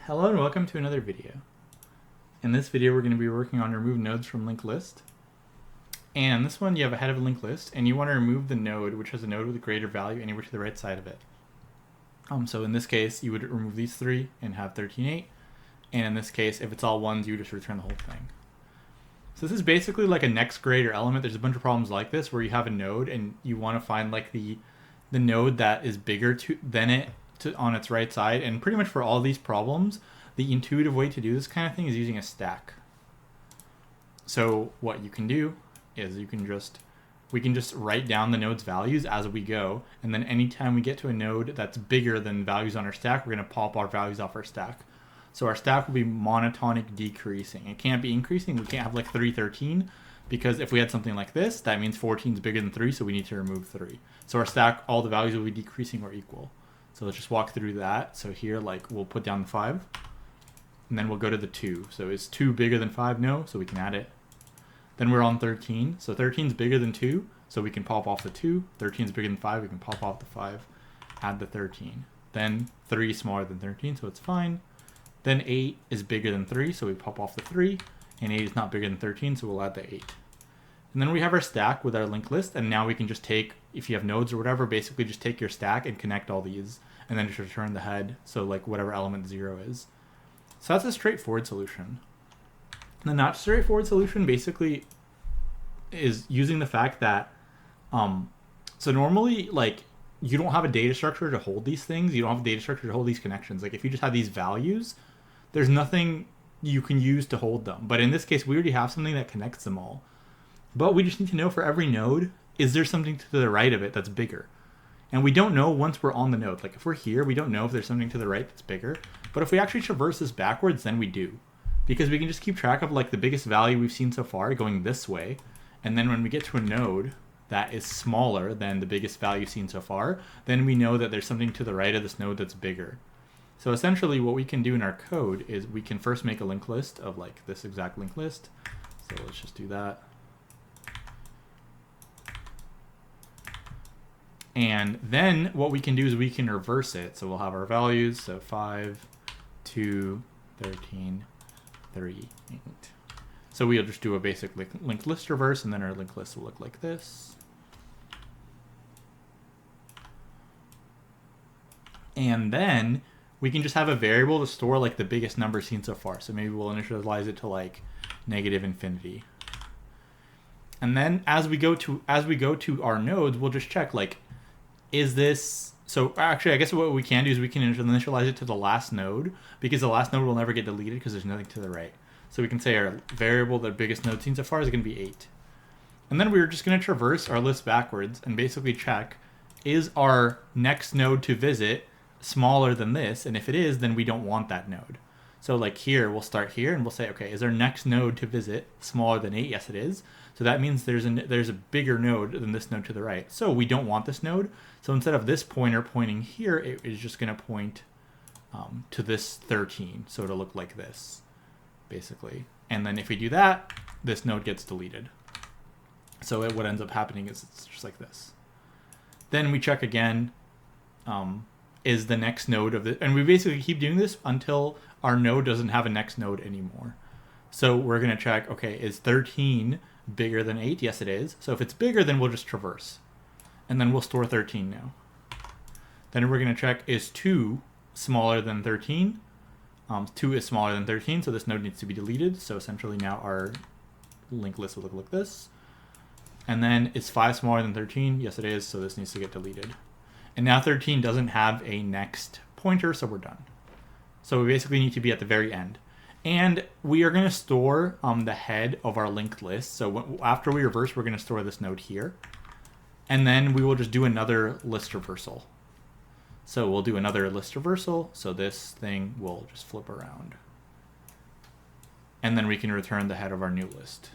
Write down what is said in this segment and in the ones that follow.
Hello and welcome to another video. In this video we're going to be working on remove nodes from linked list. And this one you have a head of a linked list and you want to remove the node which has a node with a greater value anywhere to the right side of it. So in this case you would remove these three and have 13.8, and in this case if it's all ones you would just return the whole thing. So this is basically like a next greater element. There's a bunch of problems like this where you have a node and you want to find like the node that is bigger than it on its right side, and pretty much for all these problems the intuitive way to do this kind of thing is using a stack. So what you can do is we can just write down the node's values as we go, and then anytime we get to a node that's bigger than values on our stack, we're going to pop our values off our stack. So our stack will be monotonic decreasing. It can't be increasing. We can't have like 313, because if we had something like this, that means 14 is bigger than 3, so we need to remove 3. So our stack, all the values will be decreasing or equal. So let's just walk through that. So here, like, we'll put down the 5, and then we'll go to the 2. So is 2 bigger than 5? No, so we can add it. Then we're on 13. So 13 is bigger than 2, so we can pop off the 2. 13 is bigger than 5, we can pop off the 5, add the 13. Then 3 is smaller than 13, so it's fine. Then 8 is bigger than 3, so we pop off the 3, and 8 is not bigger than 13, so we'll add the 8. And then we have our stack with our linked list, and now we can just take, if you have nodes or whatever, basically just take your stack and connect all these, and then just return the head, so like whatever element 0 is. So that's a straightforward solution. The not straightforward solution basically is using the fact that, so normally, like, you don't have a data structure to hold these things, you don't have a data structure to hold these connections. Like if you just have these values, there's nothing you can use to hold them. But in this case, we already have something that connects them all. But we just need to know for every node, is there something to the right of it that's bigger? And we don't know once we're on the node. Like if we're here, we don't know if there's something to the right that's bigger. But if we actually traverse this backwards, then we do. Because we can just keep track of like the biggest value we've seen so far going this way. And then when we get to a node that is smaller than the biggest value seen so far, then we know that there's something to the right of this node that's bigger. So essentially what we can do in our code is we can first make a linked list of like this exact linked list. So let's just do that. And then what we can do is we can reverse it. So we'll have our values. So 5, 2, 13, 3, 8. So we'll just do a basic linked list reverse, and then our linked list will look like this. And then we can just have a variable to store like the biggest number seen so far. So maybe we'll initialize it to like -infinity. And then as we go to our nodes, we'll just check like, is this, so actually I guess what we can do is we can initialize it to the last node, because the last node will never get deleted because there's nothing to the right. So we can say our variable, the biggest node seen so far, is going to be 8. And then we're just going to traverse our list backwards and basically check, is our next node to visit smaller than this? And if it is, then we don't want that node. So like here, we'll start here and we'll say, okay, is our next node to visit smaller than 8? Yes, it is. So that means there's a bigger node than this node to the right. So we don't want this node. So instead of this pointer pointing here, it is just going to point to this 13. So it'll look like this, basically. And then if we do that, this node gets deleted. So what ends up happening is it's just like this. Then we check again, is the next node of the, and we basically keep doing this until our node doesn't have a next node anymore. So we're going to check, okay, is 13 bigger than 8? Yes, it is. So if it's bigger, then we'll just traverse. And then we'll store 13 now. Then we're going to check, is 2 smaller than 13? 2 is smaller than 13, so this node needs to be deleted. So essentially now our linked list will look like this. And then is 5 smaller than 13? Yes, it is, so this needs to get deleted. And now 13 doesn't have a next pointer, so we're done. So we basically need to be at the very end. And we are going to store the head of our linked list. So after we reverse, we're going to store this node here. And then we will just do another list reversal. So we'll do another list reversal. So this thing will just flip around. And then we can return the head of our new list.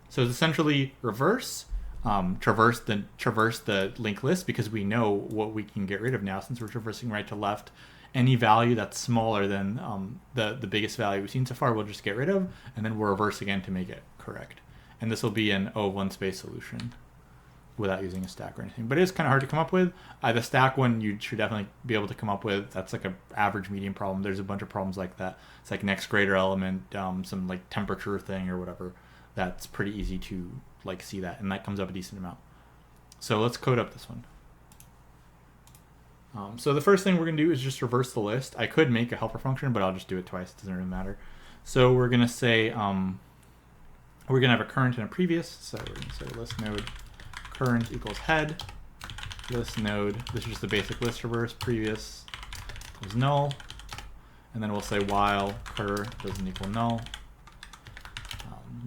So it's essentially reverse, traverse the linked list, because we know what we can get rid of now since we're traversing right to left. Any value that's smaller than the biggest value we've seen so far, we'll just get rid of, and then we'll reverse again to make it correct. And this will be an O1 space solution. without using a stack or anything. But it is kind of hard to come up with. The stack one you should definitely be able to come up with. That's like an average medium problem. There's a bunch of problems like that. It's like next greater element, some like temperature thing or whatever. That's pretty easy to like see that, and that comes up a decent amount. So let's code up this one. So the first thing we're going to do is just reverse the list. I could make a helper function, but I'll just do it twice. It doesn't really matter. So we're going to say, we're going to have a current and a previous. So we're going to say list node current equals head. List node, this is just the basic list reverse, previous equals null. And then we'll say while cur doesn't equal null.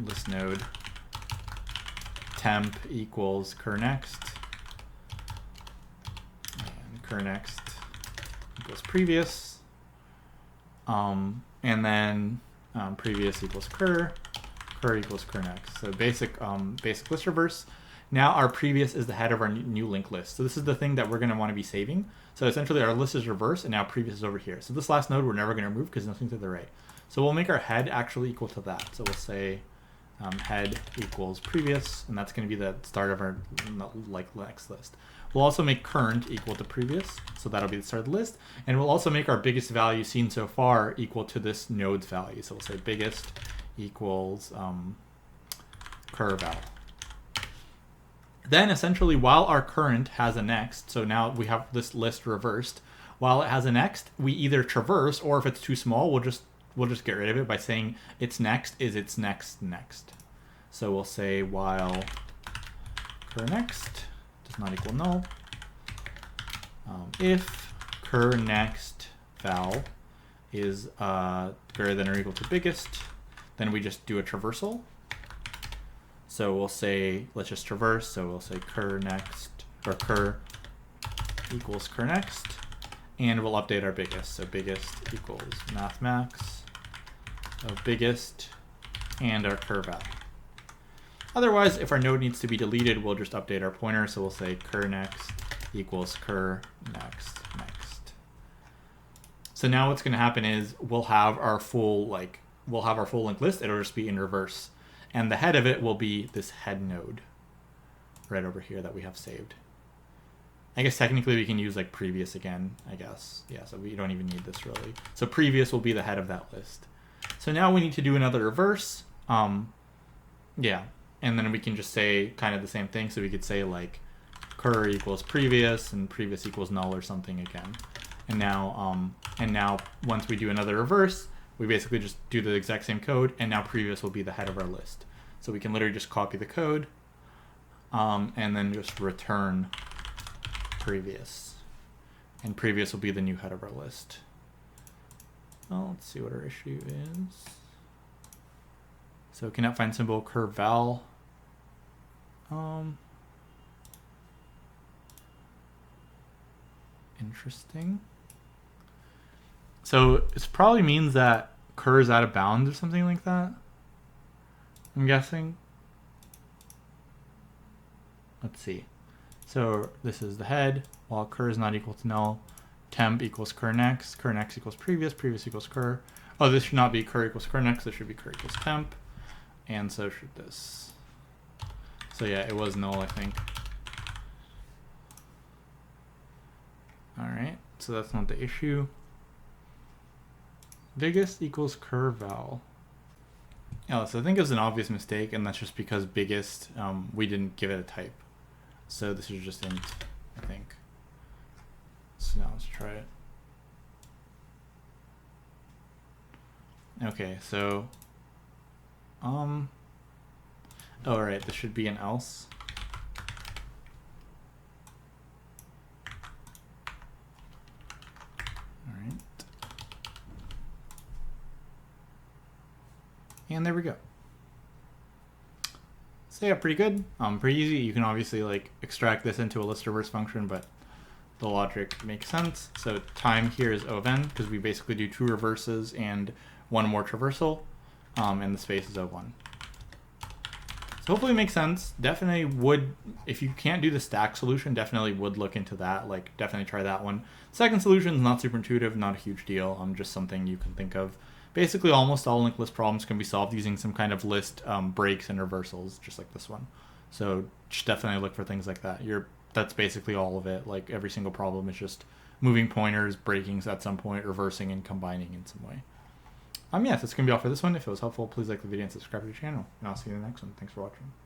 List node temp equals cur next. Cur next equals previous, and then previous equals cur equals cur next. So basic list reverse. Now our previous is the head of our new linked list. So this is the thing that we're going to want to be saving. So essentially our list is reverse, and now previous is over here. So this last node we're never going to remove because nothing to the right. So we'll make our head actually equal to that. So we'll say head equals previous, and that's going to be the start of our like next list. We'll also make current equal to previous, so that'll be the start of the list. And we'll also make our biggest value seen so far equal to this node's value. So we'll say biggest equals cur val. Then essentially while our current has a next, so now we have this list reversed, while it has a next, we either traverse, or if it's too small, we'll just get rid of it by saying its next is its next next. So we'll say while cur next does not equal null, if cur next val is greater than or equal to biggest, then we just do a traversal. So we'll say, let's just traverse. So we'll say cur next, or cur equals cur next, and we'll update our biggest. So biggest equals math max of biggest and our cur val. Otherwise, if our node needs to be deleted, we'll just update our pointer. So we'll say cur next equals cur next next. So now what's going to happen is we'll have our full linked list. It'll just be in reverse, and the head of it will be this head node right over here that we have saved. I guess technically we can use like previous again, I guess. Yeah, so we don't even need this really. So previous will be the head of that list. So now we need to do another reverse. Yeah, and then we can just say kind of the same thing. So we could say like cur equals previous and previous equals null or something again. And now once we do another reverse, we basically just do the exact same code, and now previous will be the head of our list. So we can literally just copy the code and then just return previous. And previous will be the new head of our list. Well, let's see what our issue is. So cannot find symbol cur val. Interesting. So it probably means that cur is out of bounds or something like that, I'm guessing. Let's see. So this is the head, while cur is not equal to null. Temp equals cur next equals previous equals cur. Oh, this should not be cur equals cur next, this should be cur equals temp. And so should this. So yeah, it was null, I think. All right, so that's not the issue. Biggest equals cur val. Yeah, so I think it was an obvious mistake, and that's just because biggest, we didn't give it a type. So this is just int, I think. So now let's try it. Okay, so, oh, right, this should be an else. And there we go. So yeah, pretty good. Pretty easy. You can obviously like extract this into a list reverse function, but the logic makes sense. So time here is O of n, because we basically do 2 reverses and 1 more traversal, and the space is O1. So hopefully it makes sense. Definitely would, if you can't do the stack solution, definitely would look into that. Like definitely try that one. Second solution is not super intuitive, not a huge deal. Just something you can think of. Basically, almost all linked list problems can be solved using some kind of list breaks and reversals, just like this one. So just definitely look for things like that. That's basically all of it. Like every single problem is just moving pointers, breaking at some point, reversing, and combining in some way. Yeah, that's going to be all for this one. If it was helpful, please like the video and subscribe to the channel. And I'll see you in the next one. Thanks for watching.